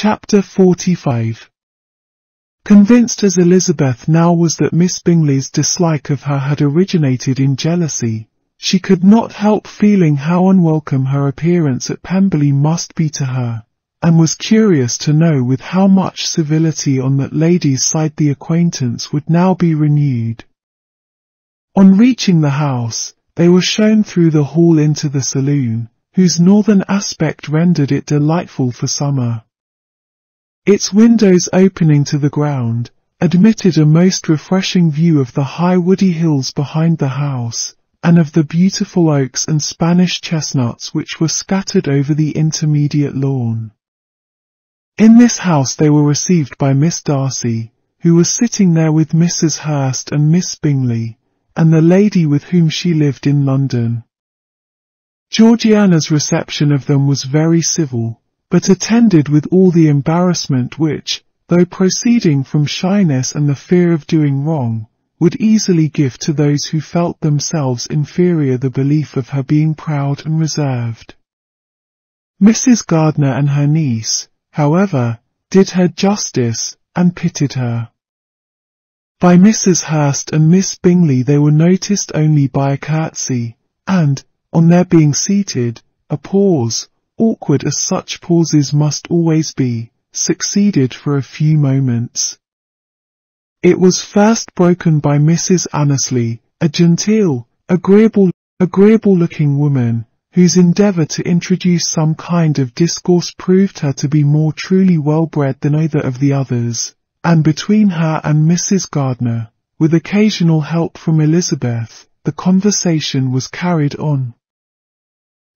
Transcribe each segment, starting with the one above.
Chapter 45. Convinced as Elizabeth now was that Miss Bingley's dislike of her had originated in jealousy, she could not help feeling how unwelcome her appearance at Pemberley must be to her, and was curious to know with how much civility on that lady's side the acquaintance would now be renewed. On reaching the house, they were shown through the hall into the saloon, whose northern aspect rendered it delightful for summer. Its windows opening to the ground, admitted a most refreshing view of the high woody hills behind the house, and of the beautiful oaks and Spanish chestnuts which were scattered over the intermediate lawn. In this house they were received by Miss Darcy, who was sitting there with Mrs. Hurst and Miss Bingley, and the lady with whom she lived in London. Georgiana's reception of them was very civil, but attended with all the embarrassment which, though proceeding from shyness and the fear of doing wrong, would easily give to those who felt themselves inferior the belief of her being proud and reserved. Mrs. Gardiner and her niece, however, did her justice, and pitied her. By Mrs. Hurst and Miss Bingley they were noticed only by a curtsy, and, on their being seated, a pause, awkward as such pauses must always be, succeeded for a few moments. It was first broken by Mrs. Annesley, a genteel, agreeable-looking woman, whose endeavour to introduce some kind of discourse proved her to be more truly well-bred than either of the others, and between her and Mrs. Gardiner, with occasional help from Elizabeth, the conversation was carried on.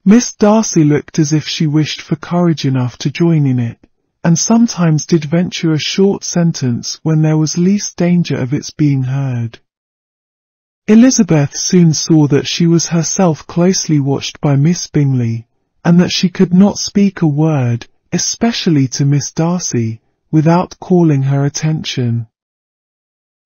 Miss Darcy looked as if she wished for courage enough to join in it, and sometimes did venture a short sentence when there was least danger of its being heard. Elizabeth soon saw that she was herself closely watched by Miss Bingley, and that she could not speak a word, especially to Miss Darcy, without calling her attention.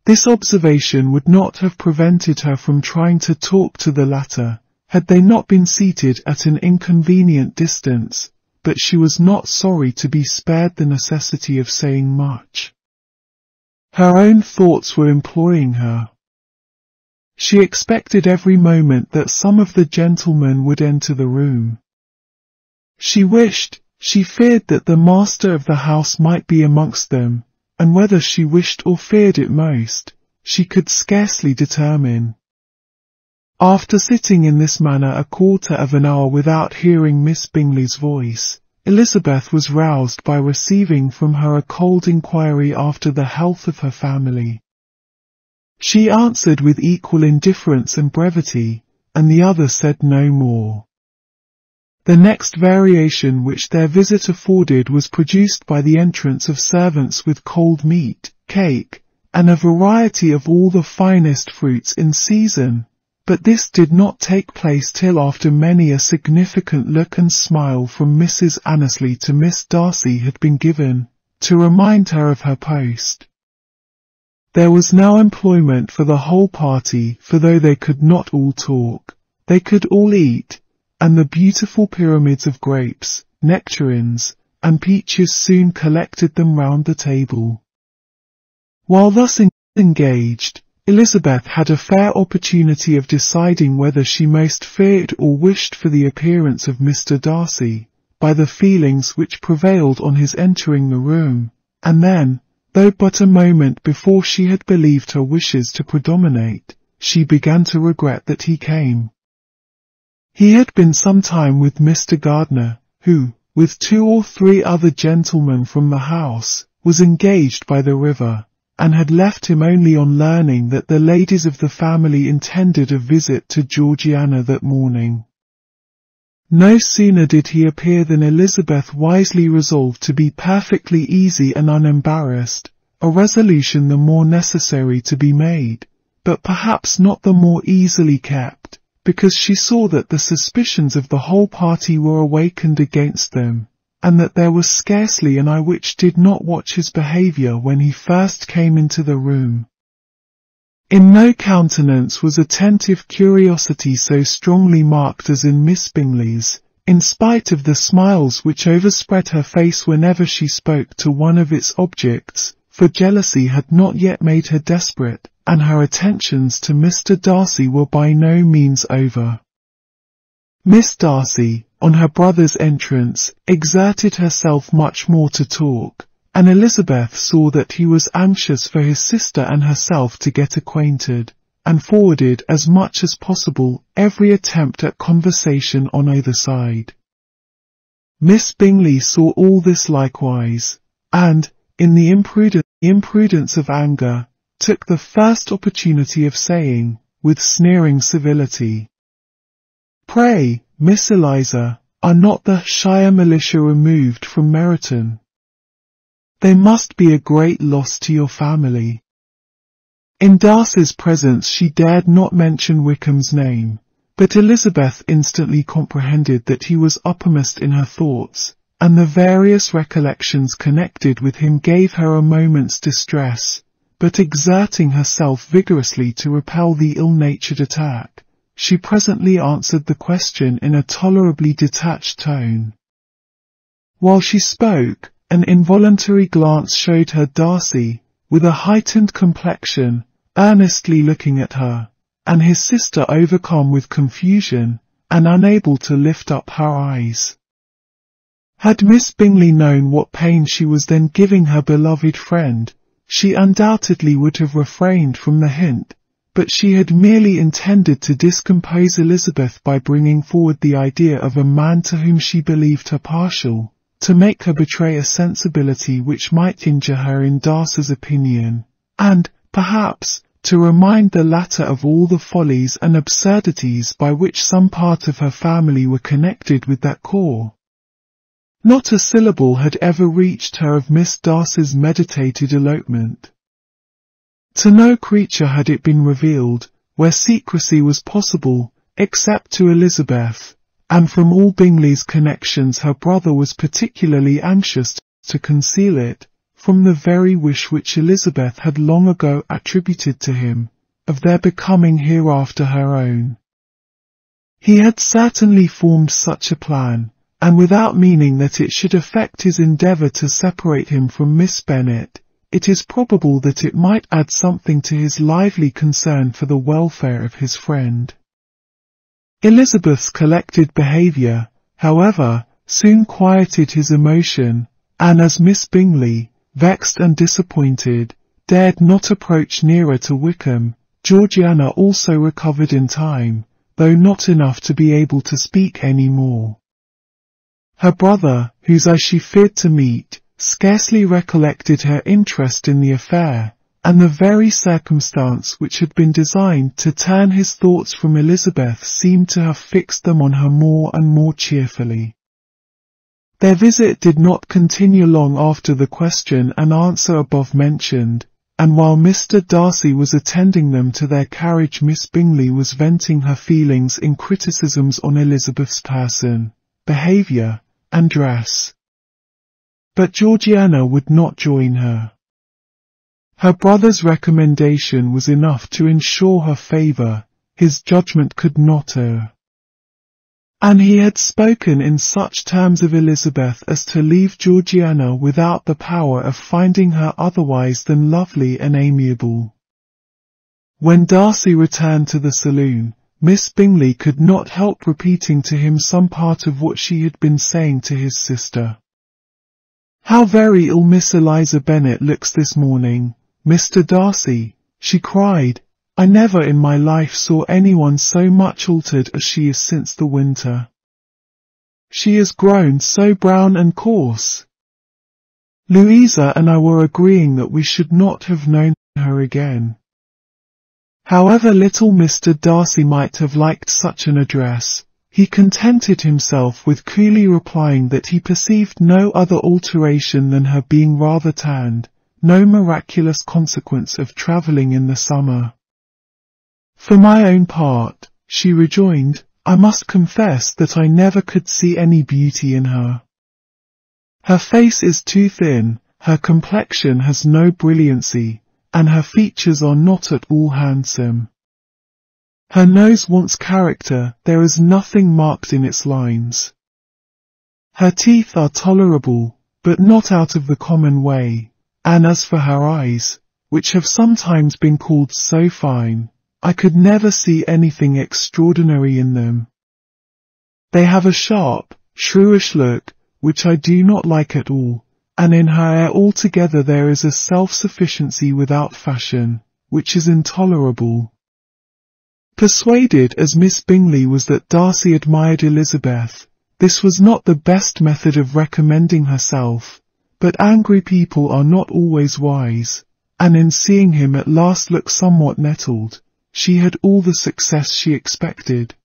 This observation would not have prevented her from trying to talk to the latter, had they not been seated at an inconvenient distance, but she was not sorry to be spared the necessity of saying much. Her own thoughts were employing her. She expected every moment that some of the gentlemen would enter the room. She feared that the master of the house might be amongst them, and whether she wished or feared it most, she could scarcely determine. After sitting in this manner a quarter of an hour without hearing Miss Bingley's voice, Elizabeth was roused by receiving from her a cold inquiry after the health of her family. She answered with equal indifference and brevity, and the other said no more. The next variation which their visit afforded was produced by the entrance of servants with cold meat, cake, and a variety of all the finest fruits in season. But this did not take place till after many a significant look and smile from Mrs. Annesley to Miss Darcy had been given, to remind her of her post. There was now employment for the whole party, for though they could not all talk, they could all eat, and the beautiful pyramids of grapes, nectarines, and peaches soon collected them round the table. While thus engaged, Elizabeth had a fair opportunity of deciding whether she most feared or wished for the appearance of Mr. Darcy, by the feelings which prevailed on his entering the room, and then, though but a moment before she had believed her wishes to predominate, she began to regret that he came. He had been some time with Mr. Gardiner, who, with 2 or 3 other gentlemen from the house, was engaged by the river, and had left him only on learning that the ladies of the family intended a visit to Georgiana that morning. No sooner did he appear than Elizabeth wisely resolved to be perfectly easy and unembarrassed, a resolution the more necessary to be made, but perhaps not the more easily kept, because she saw that the suspicions of the whole party were awakened against them, and that there was scarcely an eye which did not watch his behaviour when he first came into the room. In no countenance was attentive curiosity so strongly marked as in Miss Bingley's, in spite of the smiles which overspread her face whenever she spoke to one of its objects, for jealousy had not yet made her desperate, and her attentions to Mr. Darcy were by no means over. Miss Darcy, on her brother's entrance, exerted herself much more to talk, and Elizabeth saw that he was anxious for his sister and herself to get acquainted, and forwarded as much as possible every attempt at conversation on either side. Miss Bingley saw all this likewise, and, in the imprudence of anger, took the first opportunity of saying, with sneering civility, "Pray, Miss Eliza, are not the Shire militia removed from Meryton? They must be a great loss to your family." In Darcy's presence she dared not mention Wickham's name, but Elizabeth instantly comprehended that he was uppermost in her thoughts, and the various recollections connected with him gave her a moment's distress, but exerting herself vigorously to repel the ill-natured attack, she presently answered the question in a tolerably detached tone. While she spoke, an involuntary glance showed her Darcy, with a heightened complexion, earnestly looking at her, and his sister overcome with confusion, and unable to lift up her eyes. Had Miss Bingley known what pain she was then giving her beloved friend, she undoubtedly would have refrained from the hint, but she had merely intended to discompose Elizabeth by bringing forward the idea of a man to whom she believed her partial, to make her betray a sensibility which might injure her in Darcy's opinion, and, perhaps, to remind the latter of all the follies and absurdities by which some part of her family were connected with that corps. Not a syllable had ever reached her of Miss Darcy's meditated elopement. To no creature had it been revealed, where secrecy was possible, except to Elizabeth, and from all Bingley's connections her brother was particularly anxious to conceal it, from the very wish which Elizabeth had long ago attributed to him, of their becoming hereafter her own. He had certainly formed such a plan, and without meaning that it should affect his endeavour to separate him from Miss Bennet, it is probable that it might add something to his lively concern for the welfare of his friend. Elizabeth's collected behaviour, however, soon quieted his emotion, and as Miss Bingley, vexed and disappointed, dared not approach nearer to Wickham, Georgiana also recovered in time, though not enough to be able to speak any more. Her brother, whose eyes she feared to meet, scarcely recollected her interest in the affair, and the very circumstance which had been designed to turn his thoughts from Elizabeth seemed to have fixed them on her more and more cheerfully. Their visit did not continue long after the question and answer above mentioned, and while Mr. Darcy was attending them to their carriage Miss Bingley was venting her feelings in criticisms on Elizabeth's person, behaviour, and dress. But Georgiana would not join her. Her brother's recommendation was enough to ensure her favour, his judgment could not err. And he had spoken in such terms of Elizabeth as to leave Georgiana without the power of finding her otherwise than lovely and amiable. When Darcy returned to the saloon, Miss Bingley could not help repeating to him some part of what she had been saying to his sister. "How very ill Miss Eliza Bennet looks this morning, Mr. Darcy," she cried. "I never in my life saw anyone so much altered as she is since the winter. She has grown so brown and coarse. Louisa and I were agreeing that we should not have known her again." However little Mr. Darcy might have liked such an address, he contented himself with coolly replying that he perceived no other alteration than her being rather tanned, no miraculous consequence of travelling in the summer. "For my own part," she rejoined, "I must confess that I never could see any beauty in her. Her face is too thin, her complexion has no brilliancy, and her features are not at all handsome. Her nose wants character, there is nothing marked in its lines. Her teeth are tolerable, but not out of the common way, and as for her eyes, which have sometimes been called so fine, I could never see anything extraordinary in them. They have a sharp, shrewish look, which I do not like at all, and in her air altogether there is a self-sufficiency without fashion, which is intolerable. Persuaded as Miss Bingley was that Darcy admired Elizabeth, this was not the best method of recommending herself, but angry people are not always wise, and in seeing him at last look somewhat nettled, she had all the success she expected.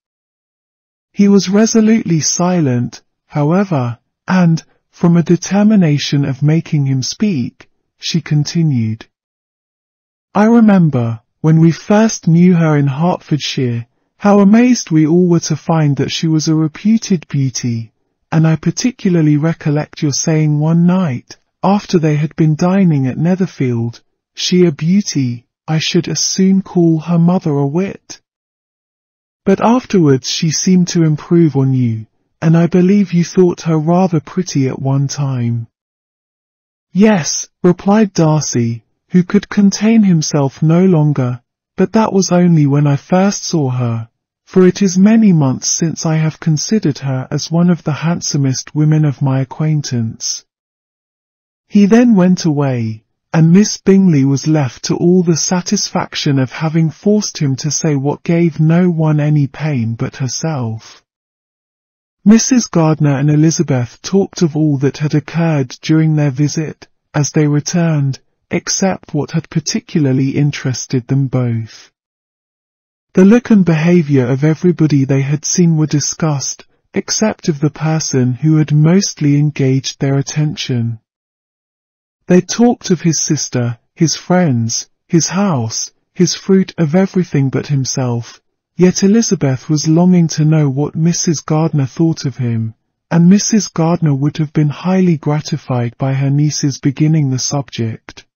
He was resolutely silent, however, and, from a determination of making him speak, she continued. I remember, when we first knew her in Hertfordshire, how amazed we all were to find that she was a reputed beauty, and I particularly recollect your saying one night, after they had been dining at Netherfield, she a beauty, I should as soon call her mother a wit. But afterwards she seemed to improve on you, and I believe you thought her rather pretty at one time. Yes, replied Darcy, who could contain himself no longer, but that was only when I first saw her, for it is many months since I have considered her as one of the handsomest women of my acquaintance. He then went away, and Miss Bingley was left to all the satisfaction of having forced him to say what gave no one any pain but herself. Mrs. Gardiner and Elizabeth talked of all that had occurred during their visit, as they returned, except what had particularly interested them both. The look and behaviour of everybody they had seen were discussed, except of the person who had mostly engaged their attention. They talked of his sister, his friends, his house, his fruit, of everything but himself, yet Elizabeth was longing to know what Mrs. Gardiner thought of him, and Mrs. Gardiner would have been highly gratified by her niece's beginning the subject.